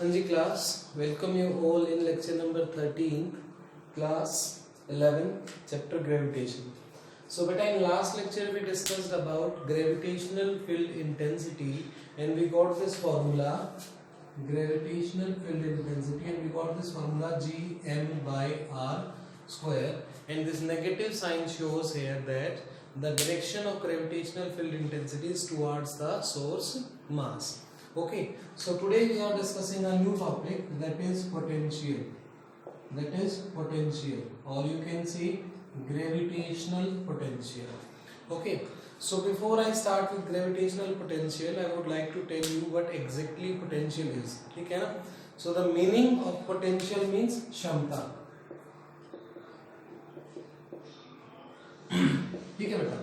हाँ जी class, welcome you all in lecture number 13 class 11 chapter gravitation. So बेटा, in last lecture we discussed about gravitational field intensity and we got this formula, gravitational field intensity, and we got this formula Gm by R square, and this negative sign shows here that the direction of gravitational field intensity is towards the source mass. Okay, so today we are discussing a new topic, that is potential. That is potential, or you can say gravitational potential. Okay, so before I start with gravitational potential, I would like to tell you what exactly potential is. ठीक है ना? So the meaning of potential means क्षमता. ठीक है बेटा,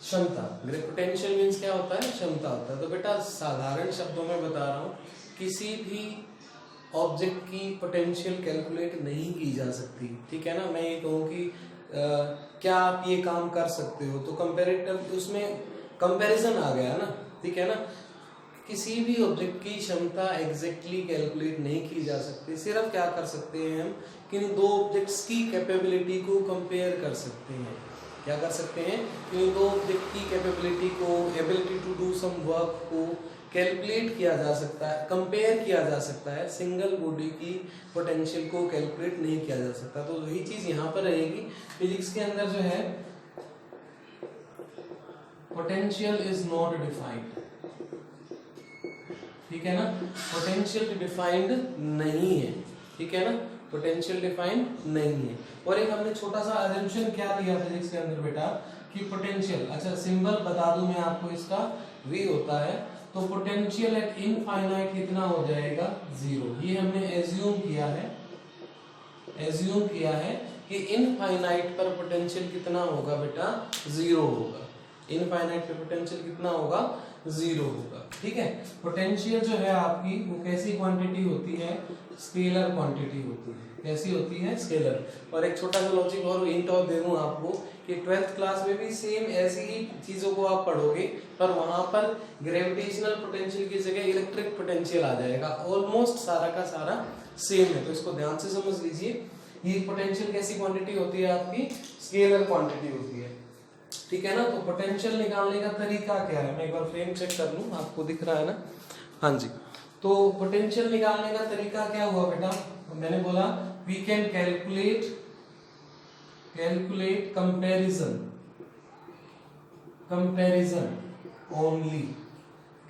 क्षमता. Potential means क्या होता है? क्षमता होता है. तो बेटा साधारण शब्दों में बता रहा हूँ, किसी भी ऑब्जेक्ट की पोटेंशियल कैलकुलेट नहीं की जा सकती. ठीक है ना? मैं ये कहूँ कि क्या आप ये काम कर सकते हो, तो कंपैरेटिव उसमें कंपैरिजन आ गया ना. ठीक है ना? किसी भी ऑब्जेक्ट की क्षमता एग्जैक्टली कैलकुलेट नहीं की जा सकती. सिर्फ क्या कर सकते हैं हम, कि दो ऑब्जेक्ट्स की कैपेबिलिटी को कंपेयर कर सकते हैं. क्या कर सकते हैं? कि दो ऑब्जेक्ट की कैपेबिलिटी को, ability to do some work को कैलकुलेट किया जा सकता है, कंपेयर किया जा सकता है. सिंगल बॉडी की पोटेंशियल को कैलकुलेट नहीं किया जा सकता. तो वही चीज यहाँ पर रहेगी. फिजिक्स के अंदर जो है, पोटेंशियल इज नॉट डिफाइंड. ठीक है ना? पोटेंशियल डिफाइंड नहीं है. ठीक है ना? पोटेंशियल डिफाइंड नहीं है. और एक हमने छोटा सा अजम्पशन क्या दिया फिजिक्स के अंदर बेटा, कि पोटेंशियल, अच्छा सिंबल बता दूं मैं आपको इसका, V होता है. तो पोटेंशियल एट इनफाइनाइट कितना हो जाएगा? 0. ये हमने एज्यूम किया है कि इनफाइनाइट पर पोटेंशियल कितना होगा बेटा? 0 होगा. इनफाइनाइट पे पोटेंशियल कितना होगा? 0 होगा. ठीक है? पोटेंशियल जो है आपकी, वो कैसी क्वांटिटी होती है? स्केलर क्वांटिटी होती है. कैसी होती है? स्केलर. और एक छोटा सा लॉजिक और हिंट और दे दूं आपको, कि 12th क्लास में भी सेम ऐसी ही चीजों को आप पढ़ोगे, पर वहां पर ग्रेविटेशनल पोटेंशियल की जगह इलेक्ट्रिक पोटेंशियल आ जाएगा. ऑलमोस्ट सारा का सारा सेम है, तो इसको ध्यान से समझ लीजिए. ये पोटेंशियल कैसी क्वांटिटी होती है? आपकी स्केलर क्वांटिटी होती है. ठीक है ना? तो पोटेंशियल निकालने का तरीका क्या है? मैं एक बार फ्रेम चेक कर लूं, आपको दिख रहा है ना? हाँ जी. तो पोटेंशियल निकालने का तरीका क्या हुआ बेटा? मैंने बोला we can calculate comparison only.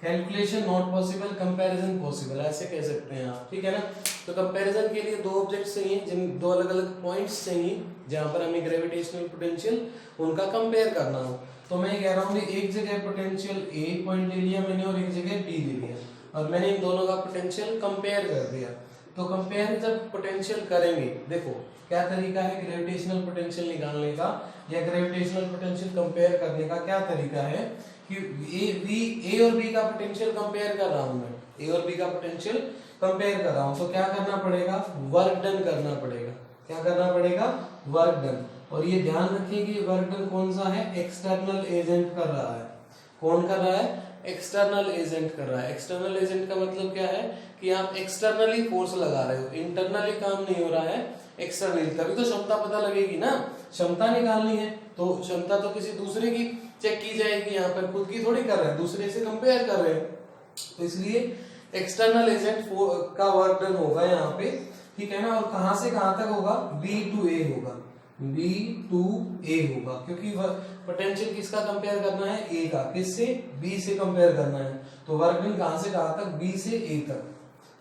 Calculation not possible, comparison possible, ऐसे कह सकते हैं आप. ठीक है ना? तो कंपैरिजन के लिए दो ऑब्जेक्ट्स चाहिए, जिन दो अलग अलग पॉइंट्स चाहिए जहां पर हमें ग्रेविटेशनल पोटेंशियल उनका कंपेयर करना हो. तो मैं कह रहा हूँ कि एक जगह पोटेंशियल A पॉइंट ले लिया मैंने और एक जगह B ले लिया, और मैंने इन दोनों का पोटेंशियल कंपेयर कर दिया. तो कंपेयर जब पोटेंशियल करेंगे, देखो क्या तरीका है ग्रेविटेशनल पोटेंशियल निकालने का, या ग्रेविटेशनल पोटेंशियल कंपेयर करने का क्या तरीका है, कि ए और बी का पोटेंशियल कंपेयर कर रहा हूं मैं. ए और बी का पोटेंशियल कंपेयर कर रहा हूं, तो क्या करना पड़ेगा? वर्क डन करना पड़ेगा. क्या करना पड़ेगा? Work done. और ये ध्यान रखिए कि वर्क डन कौन सा है? एक्सटर्नल एजेंट कर रहा है. कौन कर रहा है? एक्सटर्नल एजेंट कर रहा है. एक्सटर्नल एजेंट का मतलब क्या है, कि आप एक्सटर्नली फोर्स लगा रहे हो, इंटरनली काम नहीं हो रहा है, एक्सटर्नली. तभी तो क्षमता पता लगेगी ना. क्षमता निकालनी है तो क्षमता तो किसी दूसरे की चेक की जाएगी. यहाँ पर खुद की थोड़ी कर रहे हैं, दूसरे से कंपेयर कर रहे हैं. तो इसलिए एक्सटर्नल एजेंट का वर्क डन होगा यहाँ पे. ठीक है ना? और कहां से कहां तक होगा? B to A होगा. B to A होगा, क्योंकि पोटेंशियल किसका कंपेयर करना है? A का. किससे? B से कंपेयर करना है. तो वर्क डन कहां से कहां तक? B से A तक.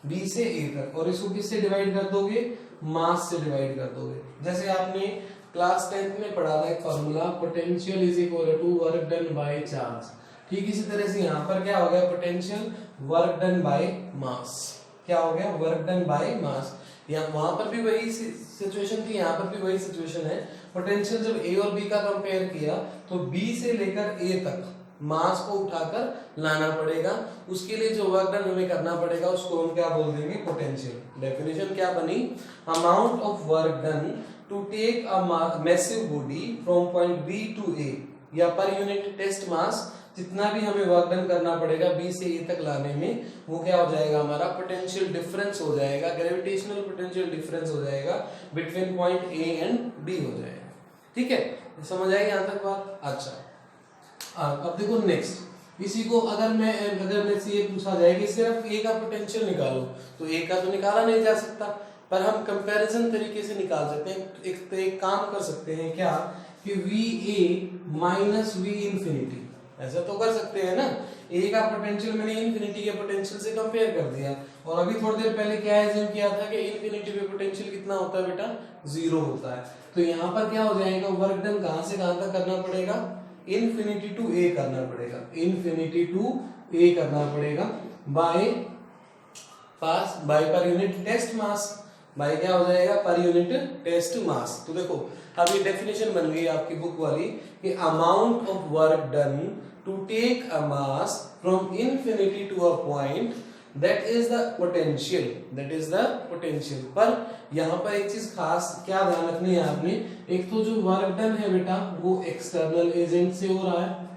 B से A तक. और इसको किससे डिवाइड कर दोगे? मास से डिवाइड कर दोगे. जैसे आपने क्लास 10th में पढ़ा था एक formula, potential is equal to work done by charge. ठीक इसी तरह से यहाँ पर क्या हो गया? Potential work done by mass. क्या हो गया? Work done by mass. वहां पर भी वही सिचुएशन थी, यहाँ पर भी वही सिचुएशन है. पोटेंशियल जब A और B का कंपेयर किया, तो B से लेकर A तक मास को उठाकर लाना पड़ेगा. उसके लिए जो वर्क डन हमें करना पड़ेगा, उसको हम क्या बोल देंगे? पोटेंशियल. डेफिनेशन क्या बनी? Amount of work done to take a massive body from point B to A, या पर यूनिट टेस्ट मास जितना भी हमें वर्क डन करना पड़ेगा बी से ए तक लाने में, वो क्या हो जाएगा हमारा पोटेंशियल डिफरेंस हो जाएगा, ग्रेविटेशनल पोटेंशियल डिफरेंस हो जाएगा between point A and B हो जाएगा। ठीक है, समझ आई यहाँ तक बात? अच्छा अब देखो नेक्स्ट, इसी को अगर मैं से ये पूछा जाए कि सिर्फ ए का पोटेंशियल निकालो, तो ए का तो निकाला नहीं जा सकता, पर हम कंपैरिजन तरीके से निकाल सकते हैं। एक काम कर सकते हैं क्या कि V A minus we infinity, ऐसा तो कर सकते हैं ना। ए का पोटेंशियल मैंने इन्फिनिटी के पोटेंशियल से कंपेयर कर दिया, और अभी थोड़ी देर पहले क्या एज्यूम किया था कि इन्फिनिटी पे पोटेंशियल कितना होता है बेटा, 0 होता है। तो यहाँ पर क्या हो जाएगा, वर्क डन कहां से कहां तक करना पड़ेगा, इन्फिनिटी टू ए करना पड़ेगा, इन्फिनिटी टू ए करना पड़ेगा बाय पर यूनिट टेस्ट मास, बाय क्या हो जाएगा, पर यूनिट टेस्ट मास। तो देखो अभी डेफिनेशन बन गई आपकी बुक वाली कि amount of work done to take a mass from infinity to a point that is the potential, that is the potential. पर यहाँ पर एक चीज खास क्या ध्यान रखनी है आपने, एक तो जो वर्क डन है बेटा वो एक्सटर्नल एजेंट से हो रहा है,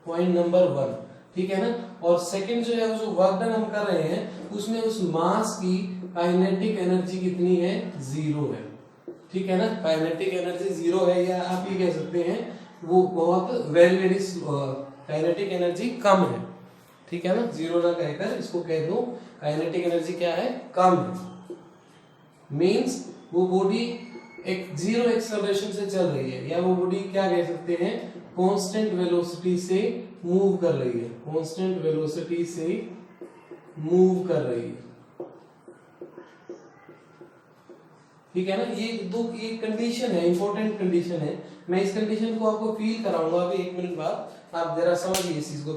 पॉइंट नंबर 1, ठीक है ना। और सेकंड जो है जो वर्क डन हम कर रहे हैं उसमें उस मास की काइनेटिक एनर्जी कितनी है, 0 है, ठीक है ना। काइनेटिक एनर्जी 0 है, या आप ये कह सकते हैं वो बहुत वेरी काइनेटिक एनर्जी कम है, ठीक है ना। 0 ना कहकर इसको कह दो काइनेटिक एनर्जी क्या है, कम है। मींस वो बॉडी एक 0 एक्सेलरेशन से चल रही है, या वो बॉडी क्या कह सकते हैं, कांस्टेंट वेलोसिटी से मूव कर रही है, कांस्टेंट वेलोसिटी से मूव कर रही है, ठीक है ना। ये कंडीशन है, इंपॉर्टेंट कंडीशन है। मैं इस कंडीशन को आपको फील कराऊंगा अभी 1 मिनट बाद, आप जरा समझिए इस चीज को।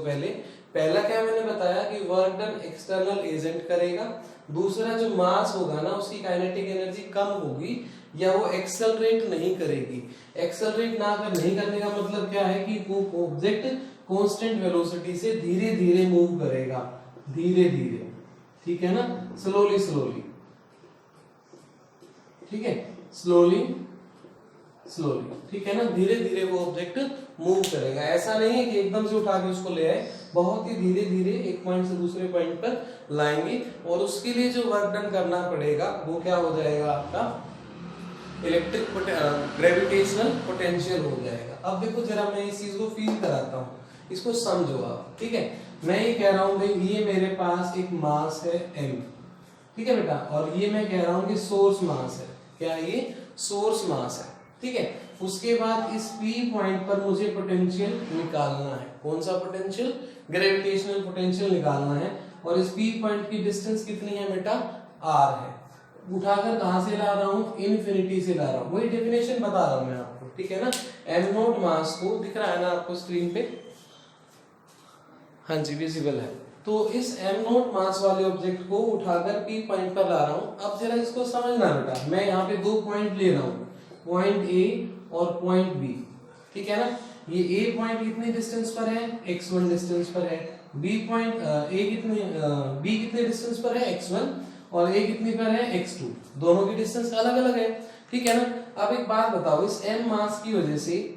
पहला क्या मैंने बताया कि वर्क डन एक्सटर्नल एजेंट करेगा, दूसरा जो मास होगा ना उसकी काइनेटिक एनर्जी कम होगी, या वो एक्सेलरेट नहीं करेगी। एक्सेलरेट नहीं करने का मतलब क्या है कि वो ऑब्जेक्ट कांस्टेंट वेलोसिटी से धीरे धीरे मूव करेगा, धीरे धीरे, ठीक है ना, स्लोली स्लोली, ठीक है, स्लोली स्लोली, ठीक है ना, धीरे धीरे वो ऑब्जेक्ट मूव करेगा। ऐसा नहीं है कि एकदम से उठा के उसको ले आए, बहुत ही धीरे धीरे एक पॉइंट से दूसरे पॉइंट पर लाएंगे, और उसके लिए जो वर्क डन करना पड़ेगा वो क्या हो जाएगा, आपका इलेक्ट्रिक ग्रेविटेशनल पोटेंशियल हो जाएगा। अब देखो जरा मैं इस चीज को फील कराता हूँ, इसको समझो आप, ठीक है। मैं ये कह रहा हूँ भाई ये मेरे पास एक मास है m, ठीक है बेटा, और ये मैं कह रहा हूँ कि सोर्स मास है, क्या ये सोर्स मास है, ठीक है। उसके बाद इस P पॉइंट पर मुझे पोटेंशियल निकालना है, कौन सा पोटेंशियल, ग्रेविटेशनल पोटेंशियल निकालना है, और इस P पॉइंट की डिस्टेंस कितनी है बेटा, r है। उठाकर कहां से ला रहा हूं, इन्फिनिटी से ला रहा हूं, वही डेफिनेशन बता रहा हूं मैं आपको, ठीक है ना। m नॉट मास को दिख रहा है ना आपको स्क्रीन पे, हाँ जी विजिबल है। तो इस m नॉट मास वाले ऑब्जेक्ट को उठाकर P पॉइंट पर ला रहा हूं। अब जरा इसको समझना बेटा, मैं यहाँ पे 2 पॉइंट ले रहा हूँ, पॉइंट A और पॉइंट B, ठीक है ना। ये A पॉइंट कितने डिस्टेंस पर है, x1 डिस्टेंस पर है, B पॉइंट B कितने डिस्टेंस पर है, x1, और A कितनी पर है, x2, दोनों की डिस्टेंस अलग अलग है, ठीक है ना। अब एक बात बताओ, इस m मास की वजह से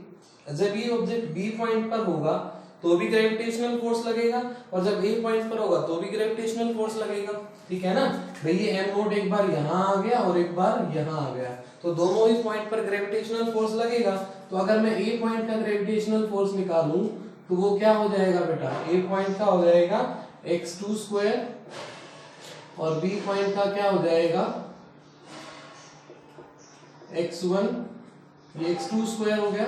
जब ये ऑब्जेक्ट B पॉइंट पर होगा तो भी ग्रेविटेशनल फोर्स लगेगा, और जब A पॉइंट पर होगा तो भी ग्रेविटेशनल फोर्स लगेगा, ठीक है ना। भाई ये m नोट एक बार यहाँ आ गया और एक बार यहाँ आ गया, तो दोनों ही पॉइंट पर ग्रेविटेशनल फोर्स लगेगा। तो अगर मैं A पॉइंट का ग्रेविटेशनल फोर्स निकालूं तो वो क्या हो जाएगा बेटा, A पॉइंट का हो जाएगा x2 स्क्वायर, और B पॉइंट का क्या हो जाएगा x1, ये x2 स्क्वायर हो गया,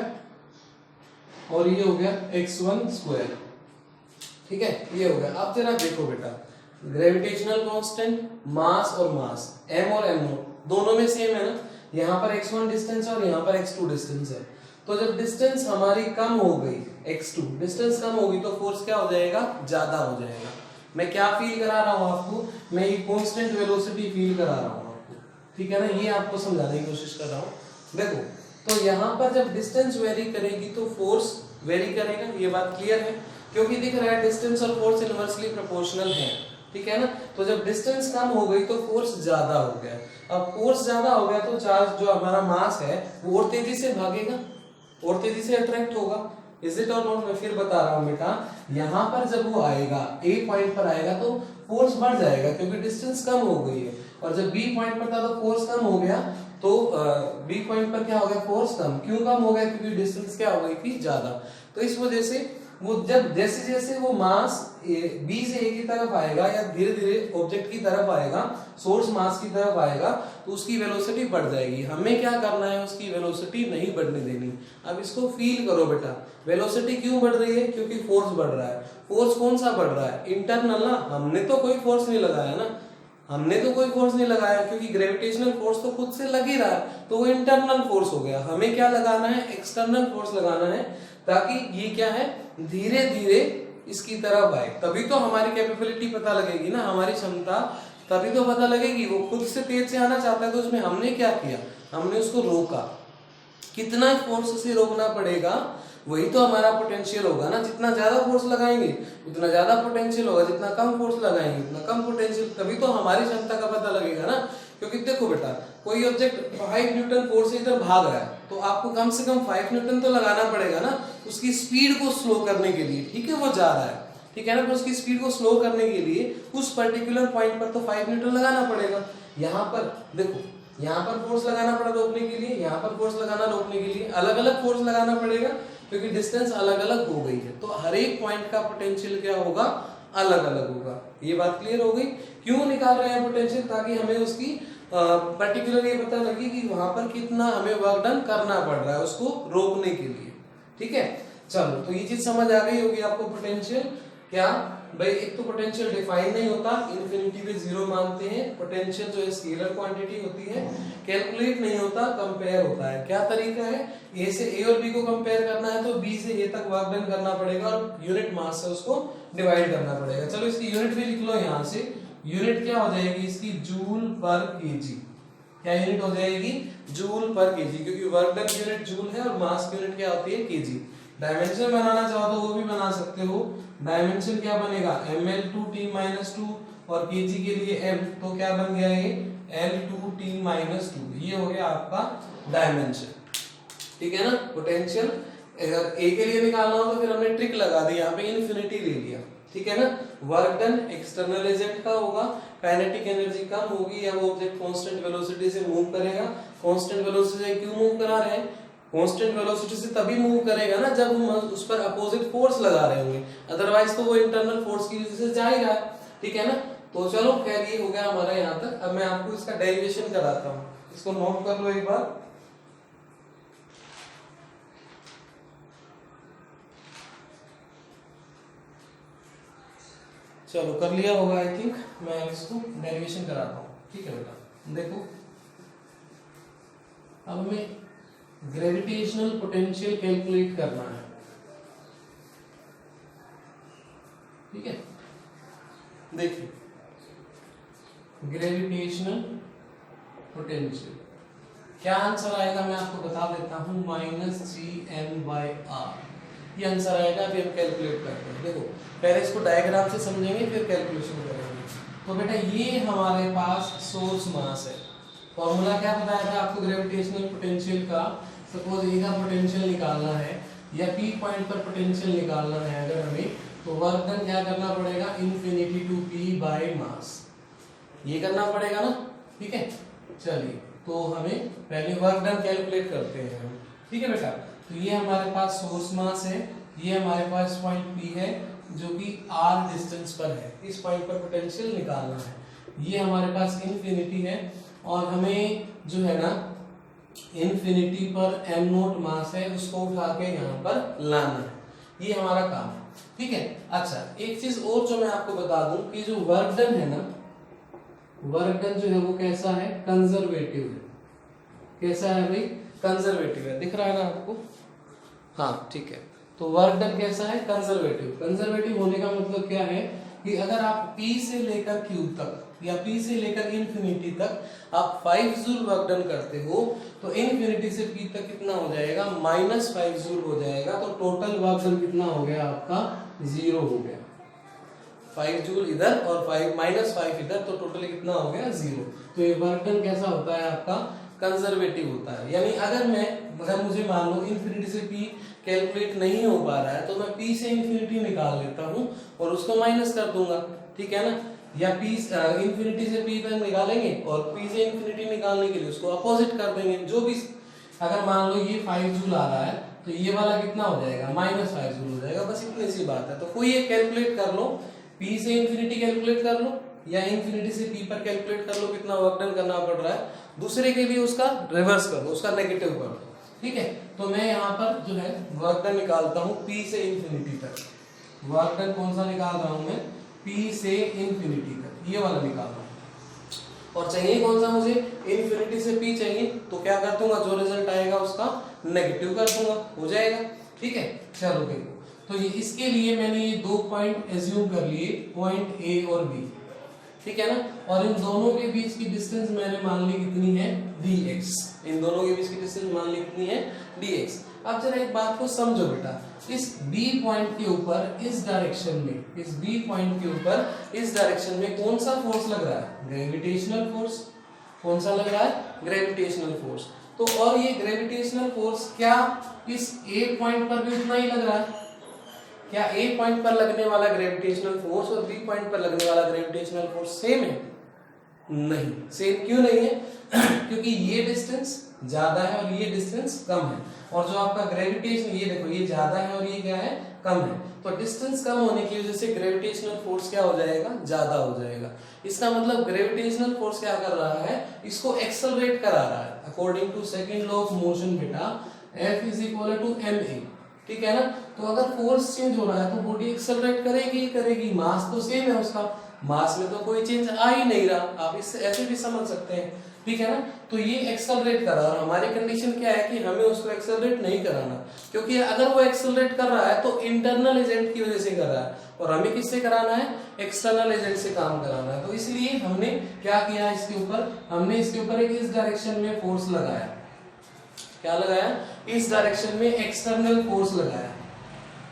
और ये हो गया x1 स्क्वायर, ठीक है, ये हो गया। अब जरा देखो बेटा, ग्रेविटेशनल कांस्टेंट, मास और मास, m और m दोनों में सेम है ना। यहाँ पर x1 डिस्टेंस है और यहाँ पर x2 डिस्टेंस है, तो जब डिस्टेंस हमारी कम हो गई, x2 डिस्टेंस कम होगी, तो फोर्स क्या हो जाएगा, ज्यादा हो जाएगा। मैं क्या फील करा रहा हूँ आपको, मैं ये कांस्टेंट वेलोसिटी फील करा रहा हूँ आपको, ठीक है ना, ये आपको समझाने की कोशिश कर रहा हूँ। देखो तो यहाँ पर जब डिस्टेंस वेरी करेगी तो फोर्स वेरी करेगा, ये बात क्लियर है, क्योंकि दिख रहा है डिस्टेंस और फोर्स इनवर्सली प्रोपोर्शनल है, ठीक है ना। तो जब डिस्टेंस कम हो गई तो फोर्स ज्यादा हो गया। अब फोर्स ज्यादा हो गया तो चार्ज जो हमारा मास है वो और तेजी से भागेगा, और तेजी से अट्रैक्ट होगा, इज इट और नॉट? मैं फिर बता रहा हूँ बेटा, यहाँ पर जब वो आएगा, ए पॉइंट पर आएगा तो फोर्स बढ़ जाएगा क्योंकि डिस्टेंस कम हो गई है, और जब बी पॉइंट पर था तो फोर्स कम हो गया, तो बी पॉइंट पर क्या हो गया, फोर्स कम। क्यों कम हो गया? क्योंकि डिस्टेंस क्या हो गई थी, ज्यादा। तो इस वजह से वो जब जैसे जैसे वो मास बी से ए की तरफ आएगा या धीरे धीरे ऑब्जेक्ट की तरफ आएगा, सोर्स मास की तरफ आएगा, तो उसकी वेलोसिटी बढ़ जाएगी। हमें क्या करना है, उसकी वेलोसिटी नहीं बढ़ने देनी। अब इसको फील करो बेटा, वेलोसिटी क्यों बढ़ रही है? क्योंकि फोर्स बढ़ रहा है। फोर्स कौन सा बढ़ रहा है? इंटरनल ना, हमने तो कोई फोर्स नहीं लगाया ना, हमने तो कोई फोर्स नहीं लगाया, क्योंकि ग्रेविटेशनल फोर्स तो खुद से लग ही रहा है, तो वो इंटरनल फोर्स हो गया। हमें क्या लगाना है, एक्सटर्नल फोर्स लगाना है, ताकि ये क्या है, धीरे धीरे इसकी तरफ आए। तभी तो हमारी कैपेबिलिटी पता लगेगी ना, हमारी क्षमता तभी तो पता लगेगी। वो खुद से तेज से आना चाहता है, तो उसमें हमने क्या किया, हमने उसको रोका। कितना फोर्स से रोकना पड़ेगा, वही तो हमारा पोटेंशियल होगा ना। जितना ज्यादा फोर्स लगाएंगे उतना ज्यादा पोटेंशियल होगा, जितना कम फोर्स लगाएंगे उतना कम पोटेंशियल। तभी तो हमारी क्षमता का पता लगेगा ना। क्योंकि देखो बेटा, कोई ऑब्जेक्ट 5 न्यूटन फोर्स से इधर भाग रहा है, तो आपको कम से कम 5 न्यूटन तो लगाना पड़ेगा ना उसकी स्पीड को स्लो करने के लिए। ठीक है, वो जा रहा है, ठीक है ना, तो उसकी स्पीड को स्लो करने के लिए उस पर्टिकुलर पॉइंट पर तो 5 न्यूटन लगाना पड़ेगा। यहाँ पर देखो, यहाँ पर फोर्स लगाना पड़ा रोकने के लिए, यहाँ पर फोर्स लगाना रोकने के लिए, अलग अलग फोर्स लगाना पड़ेगा क्योंकि डिस्टेंस अलग अलग हो गई है। तो हर एक पॉइंट का पोटेंशियल क्या होगा, अलग अलग होगा। ये बात क्लियर हो गई? क्यों निकाल रहे हैं पोटेंशियल? ताकि हमें उसकी पर्टिकुलर ये पता लगे कि वहां पर कितना हमें वर्क डन करना पड़ रहा है उसको रोकने के लिए। ठीक है, चलो, तो ये चीज समझ आ गई होगी आपको। पोटेंशियल क्या भाई, एक तो पोटेंशियल डिफाइन नहीं होता, इन्फिनिटी पे जीरो मानते हैं। पोटेंशियल जो है स्केलर क्वांटिटी होती है, कैलकुलेट नहीं होता, कंपेयर होता है। क्या तरीका है, ए से ए और बी को कंपेयर करना है तो बी से ए तक वर्क डन करना पड़ेगा और यूनिट मास से उसको डिवाइड करना पड़ेगा। चलो इसकी यूनिट भी लिख लो यहाँ से। यूनिट क्या हो जाएगी इसकी, जूल पर केजी। क्या यूनिट हो जाएगी, जूल पर केजी, क्योंकि वर्क डन यूनिट जूल है और मास की यूनिट क्या होती है, केजी। डायमेंशन बनाना चाहो तो वो भी बना सकते हो। डायमेंशन क्या बनेगा, ml2t-2 और केजी के लिए m, तो क्या बन गया ये l2t-2। ये हो गया आपका डायमेंशन। ठीक है ना। पोटेंशियल अगर ए के लिए निकालना हो तो फिर हमने ट्रिक लगा दी, यहाँ पे इन्फिनिटी ले लिया। ठीक है ना। वर्क डन एक्सटर्नल एजेंट का होगा, काइनेटिक एनर्जी कम होगी या वो ऑब्जेक्ट कांस्टेंट वेलोसिटी से मूव करेगा। कांस्टेंट वेलोसिटी से क्यों मूव करा रहे हैं, कांस्टेंट वेलोसिटी से तभी मूव करेगा ना जब हम उस पर अपोजिट फोर्स लगा रहे होंगे, अदरवाइज तो वो इंटरनल फोर्स की वजह से जाएगा। ठीक है ना। तो चलो खैर ये हो गया हमारा यहाँ तक। अब मैं आपको इसका डेरिवेशन कराता हूँ, इसको नोट कर लो एक बार। चलो कर लिया होगा आई थिंक। मैं इसको डेरिवेशन कराता हूँ। ठीक है बेटा, देखो अब हमें ग्रेविटेशनल पोटेंशियल कैलकुलेट करना है। ठीक है, देखिए ग्रेविटेशनल पोटेंशियल क्या आंसर आएगा मैं आपको बता देता हूं, -gm/r। ये आंसर आएगा। अभी हम कैलकुलेट करते हैं। देखो पहले इसको डायग्राम से समझेंगे फिर कैलकुलेशन करेंगे। तो बेटा ये हमारे पास सोर्स मास है। फॉर्मूला क्या बताया था आपको ग्रेविटेशनल पोटेंशियल का। सपोज ए का पोटेंशियल निकालना है या पी पॉइंट पर पोटेंशियल निकालना है अगर हमें, तो वर्क डन क्या करना पड़ेगा, infinity to P by mass, ये करना पड़ेगा ना। ठीक है, चलिए तो हमें पहले वर्क डन कैलकुलेट करते हैं हम। ठीक है बेटा, तो ये हमारे पास सोर्स मास है, ये हमारे पास पॉइंट पी है जो कि r डिस्टेंस पर है। इस पॉइंट पर पोटेंशियल निकालना है। ये हमारे पास इन्फिनिटी है और हमें जो है ना इन्फिनिटी पर m0 मास है, उसको उठा के यहाँ पर लाना है। ये हमारा काम है। ठीक है। अच्छा एक चीज और जो मैं आपको बता दूं कि जो वर्क डन है ना, वर्क डन जो है वो कैसा है, कंजर्वेटिव है। कैसा है भाई, कंजर्वेटिव है। दिख रहा है ना आपको, हाँ ठीक है। तो वर्क डन कैसा है, कंजर्वेटिव। कंजर्वेटिव होने का मतलब क्या है कि अगर आप P से लेकर Q तक या P से लेकर इन्फिनिटी तक आप 5 जूल वर्क डन करते हो, तो इन्फिनिटी से P तक कितना हो जाएगा, -5 जूल हो जाएगा। तो टोटल वर्क डन कितना हो गया आपका, 0 हो गया। 5 जूल इधर और -5 इधर, तो टोटल कितना हो गया, 0। तो ये वर्क डन कैसा होता है आपका, कंजर्वेटिव होता है। यानी अगर मुझे मान लो इन्फिनिटी से P कैलकुलेट नहीं हो पा रहा है तो मैं p से इंफिनिटी निकाल लेता हूं और उसको माइनस कर दूंगा, ठीक है ना, या p इंफिनिटी से p तक निकालेंगे और p से इंफिनिटी निकालने के लिए उसको अपोजिट कर देंगे। जो भी, अगर मान लो ये 5 जूल आ रहा है तो ये वाला कितना हो जाएगा, -5 जूल हो जाएगा, बस इतनी सी बात है। तो कोई एक कैलकुलेट कर लो, p से इंफिनिटी कैलकुलेट कर लो या इंफिनिटी से p पर कैलकुलेट कर लो कितना वर्क डन करना पड़ रहा है, दूसरे के लिए उसका रिवर्स कर दो, उसका नेगेटिव कर दो, ठीक है। तो मैं यहाँ पर जो है वर्क डन निकालता हूँ p से इंफिनिटी तक। वर्क डन कौन सा निकाल रहा हूँ मैं, p से इंफिनिटी तक, ये वाला निकाल रहा हूँ। और चाहिए कौन सा मुझे, इंफिनिटी से p चाहिए, तो क्या कर दूंगा, जो रिजल्ट आएगा उसका नेगेटिव कर दूंगा, हो जाएगा, ठीक है। चलो देखो, तो ये इसके लिए मैंने ये 2 पॉइंट एज्यूम कर लिए, पॉइंट a और b, ठीक है ना, और इन दोनों के बीच की डिस्टेंस मैंने मान ली कितनी है, dx। इन दोनों के बीच की डिस्टेंस मान ली कितनी है, dx। अब जरा एक बात को समझो बेटा, इस B पॉइंट के ऊपर इस डायरेक्शन में, इस B पॉइंट के ऊपर इस डायरेक्शन में कौन सा फोर्स लग रहा है, ग्रेविटेशनल फोर्स। कौन सा लग रहा है, ग्रेविटेशनल फोर्स। तो और ये ग्रेविटेशनल फोर्स क्या इस A पॉइंट पर भी उतना ही लग रहा है, क्या A पॉइंट पर लगने वाला ग्रेविटेशनल फोर्स और B पॉइंट पर लगने वाला ग्रेविटेशनल फोर्स सेम है? नहीं, सेम क्यों नहीं है? क्योंकि ये डिस्टेंस ज्यादा है और ये डिस्टेंस कम है, और जो आपका ग्रेविटेशन, ये देखो ये ज्यादा है और ये क्या है, कम है। तो डिस्टेंस कम होने की वजह से ग्रेविटेशनल फोर्स क्या हो जाएगा, ज्यादा हो जाएगा। इसका मतलब ग्रेविटेशनल फोर्स क्या कर रहा है, इसको एक्सेलरेट करा रहा है। According to second law of motion बेटा, F is equal to ma, ठीक है ना। तो अगर फोर्स चेंज हो रहा है तो बॉडी एक्सेलरेट करेगी ही करेगी, मास तो सेम है उसका, मास में तो कोई चेंज आ ही नहीं रहा, आप इससे ऐसे भी समझ सकते हैं, ठीक है ना। तो ये एक्सेलरेट कर रहा है, और हमारी कंडीशन क्या है कि हमें उसको एक्सेलरेट नहीं कराना, क्योंकि अगर वो एक्सेलरेट कर रहा है तो इंटरनल एजेंट की वजह से कर रहा है, और हमें किससे कराना है, एक्सटर्नल एजेंट से काम कराना है। तो इसलिए हमने क्या किया, इसके ऊपर हमने इसके ऊपर एक इस डायरेक्शन में फोर्स लगाया। क्या लगाया, इस डायरेक्शन में एक्सटर्नल फोर्स लगाया।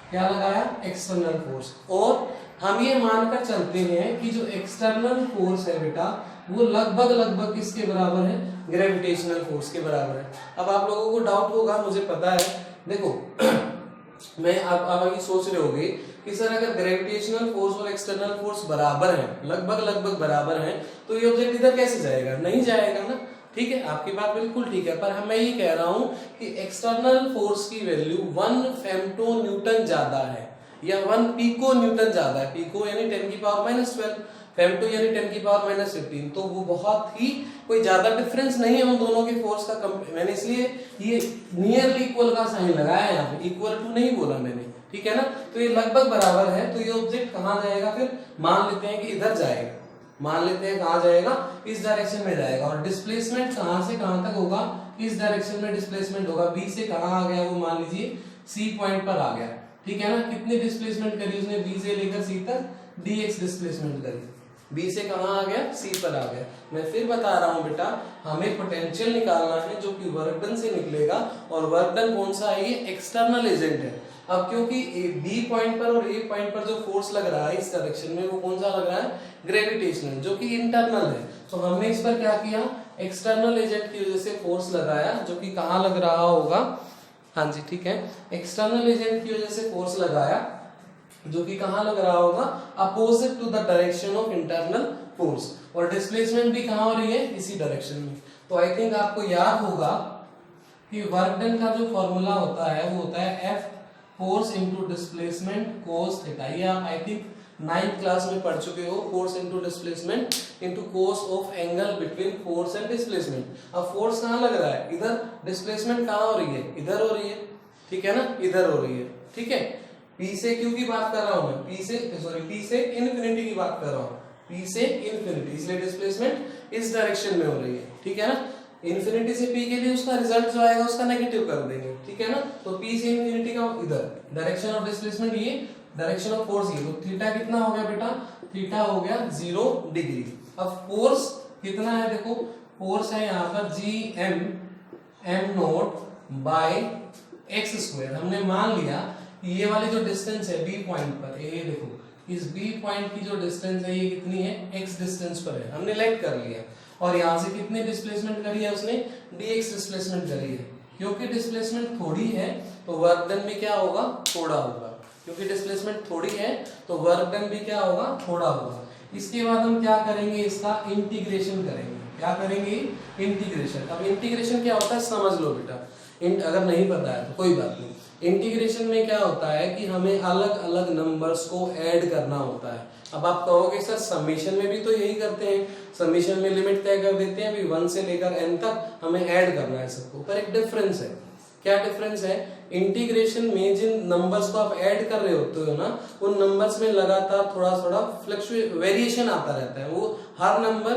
क्या लगाया, एक्सटर्नल फोर्स। और हम ये मानकर चलते हैं कि जो एक्सटर्नल फोर्स है बेटा, वो लगभग किसके बराबर है, ग्रेविटेशनल फोर्स के बराबर है। अब आप लोगों को डाउट होगा, मुझे पता है, देखो मैं आप अभी सोच रहे होगे कि सर अगर ग्रेविटेशनल फोर्स और एक्सटर्नल फोर्स बराबर है, लगभग बराबर है, तो ये ऑब्जेक्ट इधर कैसे जाएगा, नहीं जाएगा ना, ठीक है। आपकी बात बिल्कुल ठीक है, पर मैं ये कह रहा हूं कि एक्सटर्नल फोर्स की वैल्यू 1 फेम्टो न्यूटन ज्यादा है या 1 पिको न्यूटन ज्यादा है। पिको यानी 10 की पावर -12, फेम्टो यानी 10 की पावर -15, तो वो बहुत ही कोई ज्यादा डिफरेंस नहीं है उन दोनों के फोर्स का। मैंने इसलिए ये नियरली इक्वल का साइन लगाया है, यहाँ पे इक्वल टू नहीं बोला मैंने, ठीक है ना। तो ये लगभग बराबर है, तो ये ऑब्जेक्ट कहाँ जाएगा, फिर मान लेते हैं कि इधर जाएगा, मान लेते हैं कहाँ जाएगा, इस डायरेक्शन में जाएगा। और डिस्प्लेसमेंट कहाँ से कहाँ तक होगा, इस डायरेक्शन में डिस्प्लेसमेंट होगा। बी से कहाँ आ गया, वो मान लीजिए सी पॉइंट पर आ गया, ठीक है ना। कितनी डिस्प्लेसमेंट करी उसने, बी से लेकर सी तक dx डिस्प्लेसमेंट करी। बी से कहाँ आ गया, सी पर आ गया। मैं फिर बता रहा हूँ बेटा, हमें पोटेंशियल निकालना है जो कि वर्क डन से निकलेगा, और वर्क डन कौन सा है, ये एक्सटर्नल एजेंट है। अब क्योंकि बी पॉइंट पर और ए पॉइंट पर जो फोर्स लग रहा है इस डायरेक्शन में, वो कौन सा लग रहा है, ग्रेविटेशनल, जो कि इंटरनल है। तो हमने इस पर क्या किया, एक्सटर्नल एजेंट की वजह से फोर्स लगाया, जो कि कहाँ लग रहा होगा, हाँ जी ठीक है, एक्सटर्नल एजेंट की वजह से फोर्स लगाया, जो कि कहाँ लग रहा होगा, opposite to the direction of internal force. और डिस्प्लेसमेंट भी कहाँ हो रही है, इसी डायरेक्शन में। तो आई थिंक आपको याद होगा कि वर्क डन का जो फॉर्मूला होता है वो होता है F force into displacement cos theta. ये आप आई थिंक 9th क्लास में पढ़ चुके हो, force into displacement into cos of angle between force and displacement. अब फोर्स कहाँ लग रहा है, इधर, डिस्प्लेसमेंट कहाँ हो रही है, इधर हो रही है, ठीक है ना, इधर हो रही है, ठीक है। P से Q की बात कर रहा हूं मैं, P से इन्फिनिटी की बात कर रहा हूं, P से इन्फिनिटी, इसलिए डिस्प्लेसमेंट इस डायरेक्शन में हो रही है, ठीक है ना। इन्फिनिटी से P के लिए उसका रिजल्ट जो आएगा उसका नेगेटिव कर देंगे, ठीक है ना। तो P से इन्फिनिटी का इधर डायरेक्शन ऑफ डिस्प्लेसमेंट, ये डायरेक्शन ऑफ फोर्स, ये तो थीटा कितना हो गया बेटा, थीटा हो गया 0 डिग्री। अब फोर्स कितना है, देखो फोर्स है यहाँ पर m0 बाय x स्क्वायर। हमने मान लिया ये वाली जो डिस्टेंस है बी पॉइंट पर, ये देखो इस बी पॉइंट की जो डिस्टेंस है ये कितनी है, x डिस्टेंस पर है, हमने लेट कर लिया। और यहाँ से कितनी डिस्प्लेसमेंट करी है उसने, dx डिस्प्लेसमेंट करी है, क्योंकि डिस्प्लेसमेंट थोड़ी है तो वर्क डन भी क्या होगा, थोड़ा होगा। क्योंकि डिस्प्लेसमेंट थोड़ी है तो वर्क डन भी क्या होगा, थोड़ा होगा। इसके बाद हम क्या करेंगे, इसका इंटीग्रेशन करेंगे। क्या करेंगे, इंटीग्रेशन। अब इंटीग्रेशन क्या होता है समझ लो बेटा, अगर नहीं पता है तो कोई बात नहीं। इंटीग्रेशन में क्या होता है कि हमें अलग अलग नंबर्स को ऐड करना होता है। अब आप कहोगे सर समीशन में भी तो यही करते हैं, समीशन में लिमिट तय कर देते हैं, अभी 1 से लेकर n तक हमें ऐड करना है सबको, पर एक डिफरेंस है। क्या डिफरेंस है, इंटीग्रेशन में जिन नंबर्स को आप ऐड कर रहे होते हो ना, उन नंबर्स में लगातार थोड़ा थोड़ा वेरिएशन आता रहता है। वो हर नंबर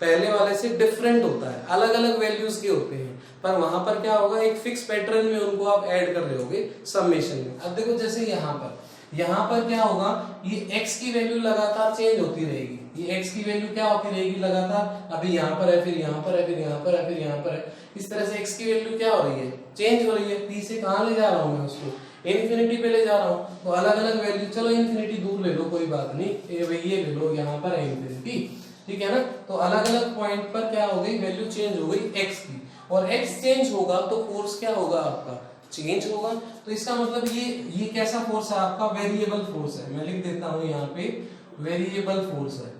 पहले वाले से डिफरेंट होता है, अलग अलग वैल्यूज के होते हैं, पर वहां पर क्या होगा, एक फिक्स पैटर्न में उनको आप ऐड कर रहे होगे समेशन में। अब देखो जैसे यहाँ पर क्या होगा, ये x की वैल्यू लगातार चेंज होती रहेगी। ये x की वैल्यू क्या होती रहेगी लगातार, अभी यहाँ पर है, फिर यहाँ पर है, फिर यहाँ पर है, फिर यहाँ पर है। इस तरह से x की वैल्यू क्या हो रही है, चेंज हो रही है। p से कहाँ ले जा रहा हूँ मैं उसको, इन्फिनिटी पे ले जा रहा हूँ। तो अलग अलग वैल्यू, चलो इन्फिनिटी दूर ले लो कोई बात नहीं, ये ले लो, यहाँ पर है इन्फिनिटी, ठीक है ना। तो अलग अलग पॉइंट पर क्या हो गई, वैल्यू चेंज हो गई x की, और x चेंज होगा तो फोर्स क्या होगा आपका, चेंज होगा। तो इसका मतलब ये कैसा फोर्स है आपका, वेरिएबल फोर्स है। मैं लिख देता हूं यहाँ पे वेरिएबल फोर्स है,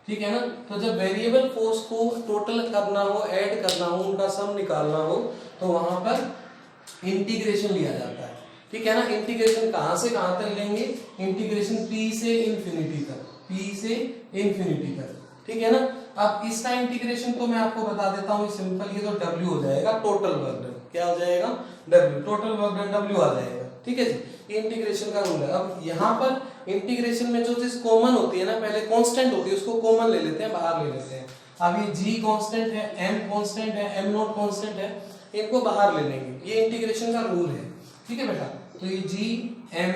ठीक है ना। तो जब वेरिएबल फोर्स को टोटल करना हो, ऐड करना हो, उनका सम निकालना हो, तो वहां पर इंटीग्रेशन लिया जाता है, ठीक है ना। इंटीग्रेशन कहां से कहां तक लेंगे, इंटीग्रेशन p से इंफिनिटी तक, p से इंफिनिटी तक, ठीक है ना। अब इसका इंटीग्रेशन तो मैं आपको बता देता हूँ सिंपल, ये तो W हो जाएगा टोटल वर्क डन। क्या हो जाएगा, W, total work done W आ जाएगा, ठीक है जी। ये इंटीग्रेशन का रूल है। अब यहाँ पर इंटीग्रेशन में जो चीज कॉमन होती है ना, पहले कांस्टेंट होती है, उसको कॉमन ले लेते हैं, बाहर ले लेते हैं। अब ये G कांस्टेंट है, M कांस्टेंट है, M नॉट कांस्टेंट है, इनको बाहर ले लेंगे। ये इंटीग्रेशन का रूल है, ठीक है बेटा। तो ये G M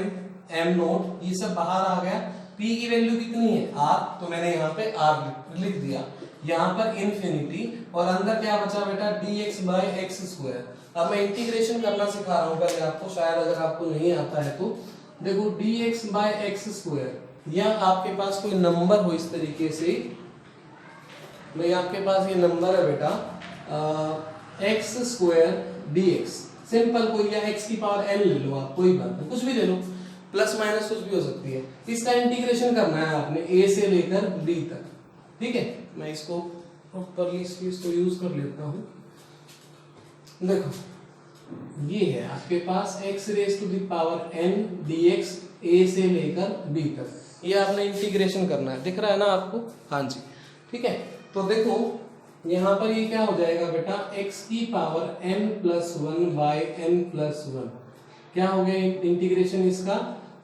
M नॉट ये सब बाहर आ गया। p की वैल्यू कितनी है, r, तो मैंने यहाँ पे r लिख दिया, यहाँ पर इन्फिनिटी, और अंदर क्या बचा बेटा, dx बाय एक्स स्क्वायर। अब मैं इंटीग्रेशन करना सिखा रहा हूँ पहले आपको, शायद अगर आपको नहीं आता है तो देखो, dx बाय एक्स स्क्वायर, या आपके पास कोई नंबर हो इस तरीके से, भाई आपके पास ये नंबर है बेटा एक्स स्क्वायर dx, सिंपल कोई, या x की पावर n ले लो आप, कोई बात नहीं, कुछ भी ले लो, प्लस माइनस कुछ भी हो सकती है। इसका इंटीग्रेशन करना है आपने a से लेकर b तक, ठीक है। मैं इसको प्रॉपर्ली इसको यूज कर लेता हूँ। देखो ये है आपके पास x raise to the power n dx a से लेकर b तक, ये आपने इंटीग्रेशन करना है, दिख रहा है ना आपको, हाँ जी, ठीक है। तो देखो यहाँ पर ये क्या हो जाएगा बेटा, x की power n plus 1 by n plus 1, क्या हो गया इंटीग्रेशन इसका,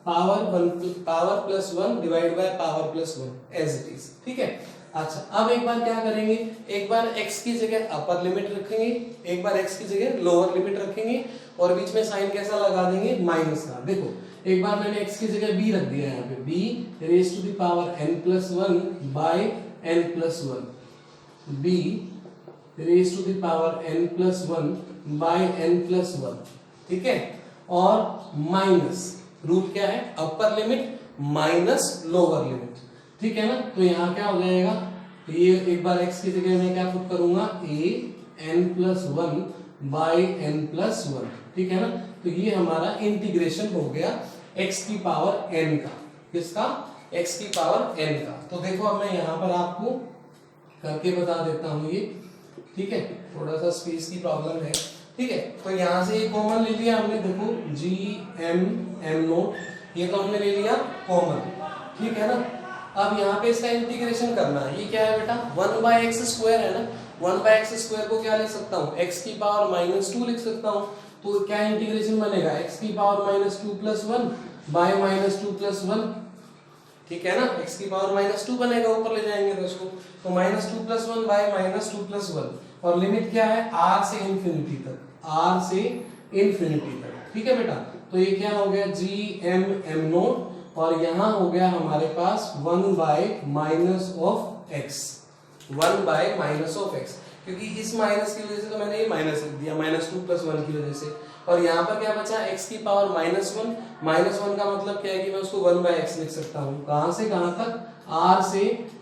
power plus 1 divide by power plus 1 as it is, ठीक है। अच्छा अब एक बार क्या करेंगे, एक बार x की जगह अपर लिमिट रखेंगे, एक बार x की जगह लोअर लिमिट रखेंगे, और बीच में साइन कैसा लगा देंगे, माइनस का। देखो एक बार मैंने x की जगह b रख दिया यहाँ पे, b raise to the power n plus 1 by n plus 1, b raise to the power n plus 1 by n plus 1, ठीक है। और माइनस, रूल क्या है, upper limit minus lower limit, ठीक है ना। तो यहाँ क्या हो जाएगा, ये एक बार x की जगह मैं क्या पुट करूंगा, a n plus 1 by n plus 1, ठीक है ना। तो ये हमारा इंटीग्रेशन हो गया x की पावर n का, किसका, x की पावर n का। तो देखो अब मैं यहाँ पर आपको करके बता देता हूँ ये, ठीक है, थोड़ा सा स्पेस की प्रॉब्लम है, ठीक है। तो यहाँ से ये कॉमन ले लिया हमने, देखो g m m नोट ये तो हमने ले लिया कॉमन, ठीक है ना। अब यहाँ पे इसका इंटीग्रेशन करना है, ये क्या है बेटा, 1 बाय एक्स स्क्वायर है ना, 1 बाय एक्स स्क्वायर को क्या लिख सकता हूँ, x की पावर माइनस 2 लिख सकता हूँ। तो क्या इंटीग्रेशन बनेगा, x की power minus 2 plus 1 bye minus 2 plus 1, ठीक है ना, x की पावर माइनस 2 बनेगा, ऊपर ले जाएंगे तो इसको, तो minus 2 plus 1 bye minus 2 plus 1, और लिमिट क्या है, r से इंफिनिटी तक, r से इंफिनिटी तक, ठीक है बेटा। तो ये क्या हो गया, g m m नोट, और यहाँ हो गया हमारे पास 1 bye minus of x, 1 bye minus of x, क्योंकि इस माइनस की वजह से तो मैंने ये माइनस लिख दिया, माइनस 2 प्लस 1 की वजह से। और यहाँ पर क्या बचा, x की पावर माइनस 1, माइनस 1 का मतलब क्या है कि मैं उसको 1 बाय x लिख सकता हूँ, कहाँ से कहाँ तक, r से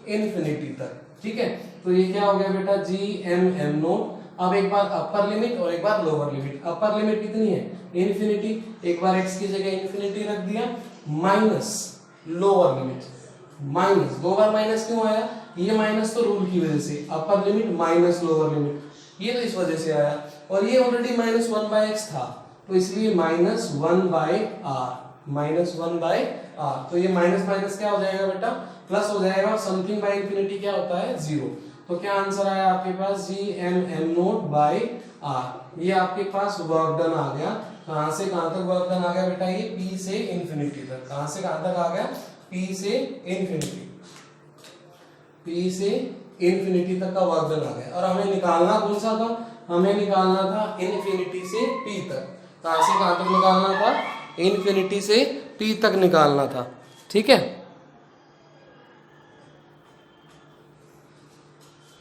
इंफिनिटी तक, ठीक है। तो ये क्या हो गया बेटा, g m m नोट अब एक बार अपर लिमिट और एक बार लोअर लिमिट। अपर लिमिट कितनी है इन्फिनिटी, एक बार x की जगह इन्फिनिटी रख दिया, माइनस लोअर लिमिट माइनस, दो बार माइनस क्यों आया, ये माइनस तो रूल की वजह से, अपर लिमिट माइनस लोअर लिमिट, ये तो इस वजह से आया, और ये ऑलरेडी माइनस 1/x था तो इसलिए माइनस 1/r, माइनस 1/r। तो ये माइनस माइनस क्या हो जाएगा बेटा, प्लस हो जाएगा, और समथिंग बाय इन्फिनिटी क्या होता है, 0। तो क्या आंसर आया आपके पास, Gm/r। ये आपके पास वर्क डन आ गया। कहां से कहां तक वर्क डन आ गया बेटा, ये P से इन्फिनिटी तक। कहां से कहां तक आ गया, P से इन्फिनिटी, P से इन्फिनिटी तक का वर्क डन आ गया। और हमें निकालना कौन सा था, हमें निकालना था इन्फिनिटी से P तक। कहां से कहां तक निकालना था, इन्फिनिटी से P तक निकालना था, ठीक है।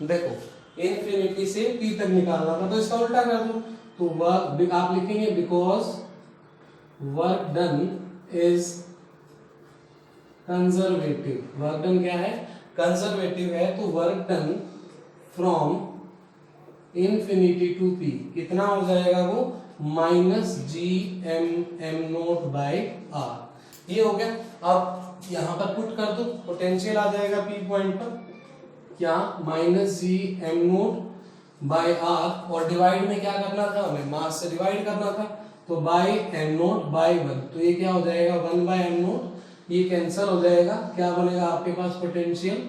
देखो इन्फिनिटी से P तक निकालना था, तो इसका उल्टा कर दो, तो वर्क आप लिखेंगे because work done is conservative. Work done क्या है, कंजर्वेटिव है, तो work done from infinity to P कितना हो जाएगा वो, माइनस Gm/r। ये हो गया। अब यहां पर पुट कर दो, पोटेंशियल आ जाएगा P पॉइंट पर, क्या माइनस Gm/r, और डिवाइड में क्या करना था हमें, मास से डिवाइड करना था, तो बाय m0/1, तो ये क्या हो जाएगा 1/m0, ये कैंसिल हो जाएगा, क्या बनेगा आपके पास पोटेंशियल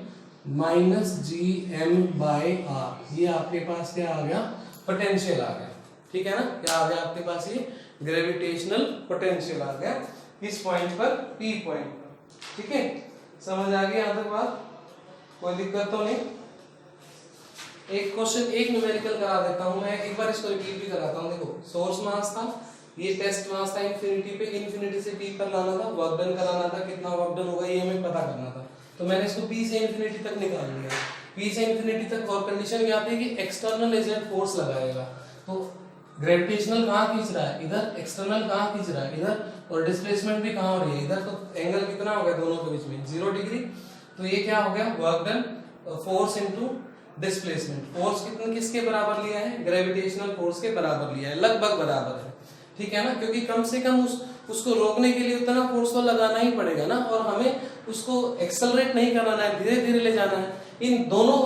माइनस Gm/r। ये आपके पास क्या आ गया, पोटेंशियल आ गया, ठीक है ना, क्या आ गया आपके पास, ये ग्रेविटेशनल पोटेंशियल आ गया इस पॉइंट पर, P पॉइंट पर, ठीक है। समझ आ गई यहां तक बात, कोई दिक्कत तो नहीं। एक क्वेश्चन, एक न्यूमेरिकल करा देता हूं मैं, एक बार इसको रिपीट भी कराता हूं। देखो सोर्स मास था, ये टेस्ट मास था इन्फिनिटी पे, इन्फिनिटी से P पर लाना था, वर्क डन कराना था, कितना वर्क डन होगा ये हमें पता करना था, तो मैंने इसको P से इन्फिनिटी तक निकाल लिया। P से इन्फिनिटी तक, और कंडीशन क्या थी कि एक्सटर्नल एजेंट फोर्स लगाएगा, तो ग्रेविटेशनल कहाँ खींच रहा है इधर, एक्सटर्नल कहाँ खींच रहा है इधर, और डिस्प्लेसमेंट भी कहाँ हो रही है इधर, तो एंगल कितना हो गया दोनों के बीच में, 0 डिग्री। तो ये क्या हो गया, work done force into displacement. Force कितने किसके बराबर लिया है, ग्रेविटेशनल फोर्स के बराबर लिया है, लगभग बराबर है, ठीक है ना, क्योंकि कम से कम उसको रोकने के लिए उतना फोर्स तो लगाना ही पड़ेगा ना, और हमें उसको एक्सेलरेट नहीं कराना है, धीरे धीरे ले जाना है। इन दोनों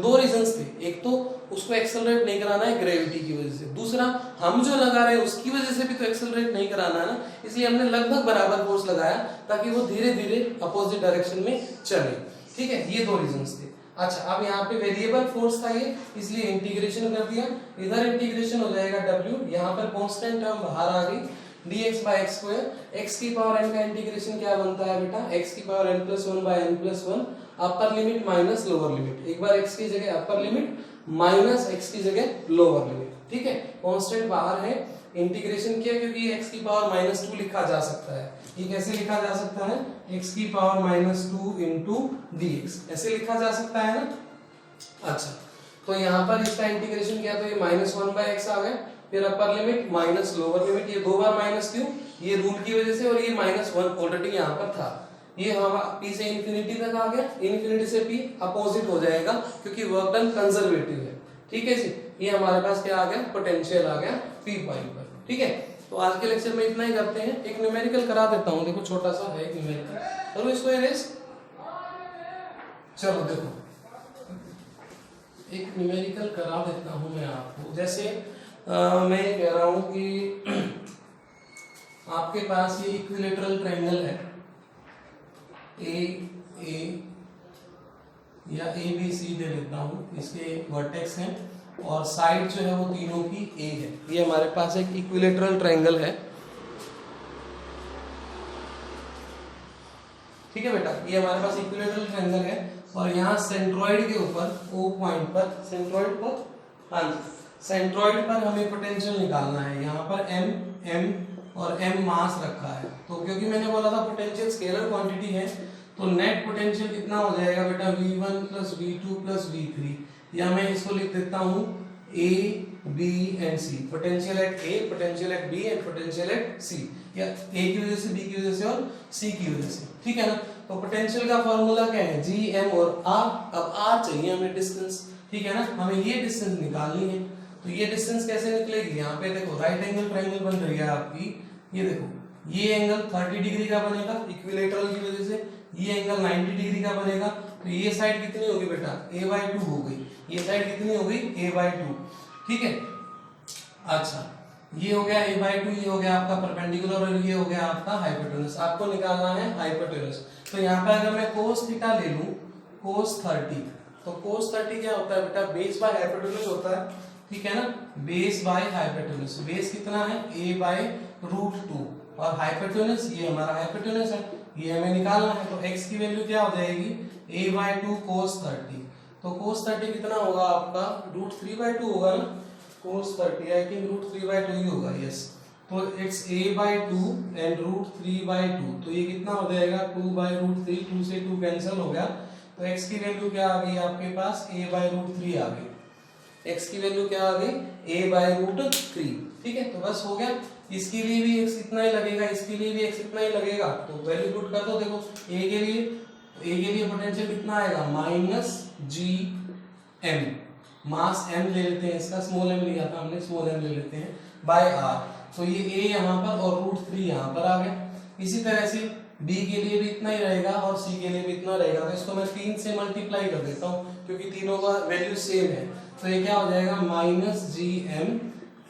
दो रीजंस थे, एक तो उसको एक्सेलरेट नहीं कराना है ग्रेविटी की वजह से, दूसरा हम जो लगा रहे हैं उसकी वजह से भी तो एक्सेलरेट नहीं कराना है ना, इसलिए हमने लगभग बराबर फोर्स लगाया ताकि वो धीरे धीरे अपोजिट डायरेक्शन में चले, ठीक है। ये दो रीजंस थे। अच्छा, अब यहाँ पे वेरिएबल फोर्स था ये, इसलिए इंटीग्रेशन कर दिया, इधर इंटीग्रेशन हो जाएगा W, यहाँ पर कांस्टेंट टर्म बाहर आ गई, dx/x², x की पावर n का इंटीग्रेशन क्या बनता है बेटा, x की पावर n+1/n+1, अपर लिमिट माइनस लोअर लिमिट, एक बार x की जगह अपर लिमिट माइनस x की जगह लोअर लिमिट, ठीक है। कांस्टेंट बाहर है, इंटीग्रेशन किया, क्योंकि x की पावर -2 लिखा जा सकता है, ये कैसे लिखा जा सकता है, x की पावर -2 into dx, ऐसे लिखा जा सकता है ना। अच्छा, तो यहाँ पर इसका इंटीग्रेशन किया तो ये -1/x आ गया, फिर अपर लिमिट माइनस लोअर लिमिट, ये दो बार माइनस क्यों, ये रूल की वजह से, और ये -1 ऑलरेडी यहाँ पर था, ये हमारा P से इन्फिनिटी तक आ गया, इन्फिनिटी से P अपोजिट हो जाएगा क्योंकि वर्क डन कंजर्वेटिव है, ठीक है जी। ये हमारे पास क्या आ गया, पोटेंशियल आ गया P पॉइंट पर, ठीक है। तो आज के लेक्चर में इतना ही करते हैं, एक न्यूमेरिकल करा देता हूँ, देखो छोटा सा है एक न्यूमेरिकल, चलो इसको इरेज, चलो देखो एक न्यूमेरिकल करा देता हूँ मैं आपको। जैसे मैं कह रहा हूँ कि आपके पास ये इक्विलेटरल ट्रायंगल है, ए या ABC दे देता हूँ, इसके वर्टेक्स हैं और साइड जो है वो तीनों की A है। ये हमारे पास एक इक्विलेटरल ट्रायंगल है, ठीक है बेटा, ये हमारे पास इक्विलेटरल ट्रायंगल है, और यहाँ सेंट्रॉइड के ऊपर O पॉइंट पर, सेंट्रॉइड पर, हाँ सेंट्रॉइड पर हमें पोटेंशियल निकालना है। यहाँ पर m और m मास रखा है, तो क्योंकि मैंने बोला था पोटेंशियल स्केलर क्वांटिटी है, तो नेट पोटेंशियल कितना हो जाएगा बेटा, V1 + V2 + V3, या मैं इसको लिख देता हूँ A, B and C, potential at A, potential at B and potential at C, या A की वजह से, B की वजह से और C की वजह से, ठीक है ना। तो पोटेंशियल का फॉर्मूला क्या है, G, M और R। अब R चाहिए हमें डिस्टेंस, ठीक है ना, हमें ये डिस्टेंस निकालनी है, तो ये डिस्टेंस कैसे निकलेगी, यहाँ पे देखो राइट एंगल ट्रायंगल बन रही है आपकी, ये देखो ये एंगल 30 डिग्री का बनेगा इक्विलेटरल की वजह से, ये एंगल 90 डिग्री का बनेगा, तो ये साइड कितनी होगी बेटा a/2 हो गई, ये साइड कितनी हो गई a/2, ठीक है। अच्छा ये हो गया a/2, ये हो गया आपका परपेंडिकुलर और ये हो गया आपका हाइपोटेनस, आपको निकालना है हाइपोटेनस। तो यहाँ पे अगर मैं cos थीटा ले लूं cos 30, तो cos 30 क्या होता है बेटा बेस बाय हाइपोटेनस होता है, ठीक है ना, बेस बाय हाइपोटेनस, बेस कितना है a/√2 और हाइपोटेनस ये हमारा हाइपोटेनस है, ये हमें निकालना है। तो x की वैल्यू क्या हो जाएगी a/2 cos 30, तो cos 30 कितना होगा आपका √3/2 होगा ना, cos 30 आई थिंक √3/2 ही होगा, यस। तो इट्स a/2 एंड √3/2, तो ये कितना हो जाएगा 2/√3, 2 से 2 कैंसिल हो गया, तो x की वैल्यू क्या आ गई आपके पास a/√3 आ गई, x की वैल्यू क्या आ गई a/√3, ठीक है। तो बस हो गया, इसके लिए भी x इतना ही लगेगा, इसके लिए भी x इतना ही लगेगा, तो वैल्यू पुट कर दो। देखो a के लिए पोटेंशियल कितना आएगा -gm, मास m ले लेते हैं, इसका स्मॉल m लिया था हमने, स्मॉल m ले लेते हैं बाय r, तो ये a यहाँ पर और √3 यहाँ पर आ गया। इसी तरह से b के लिए भी इतना ही रहेगा और c के लिए भी इतना रहेगा, तो इसको मैं 3 से मल्टीप्लाई कर देता हूँ क्योंकि तीनों का वैल्यू सेम है, तो ये क्या हो जाएगा -gm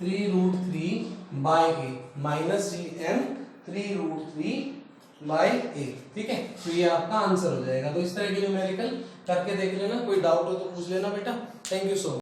3√3 by a, -gm 3√3 by a, ठीक है। तो ये आपका आंसर हो जाएगा। तो इस तरह की न्यूमेरिकल करके देख लेना, कोई डाउट हो तो पूछ लेना बेटा। Thank you so much.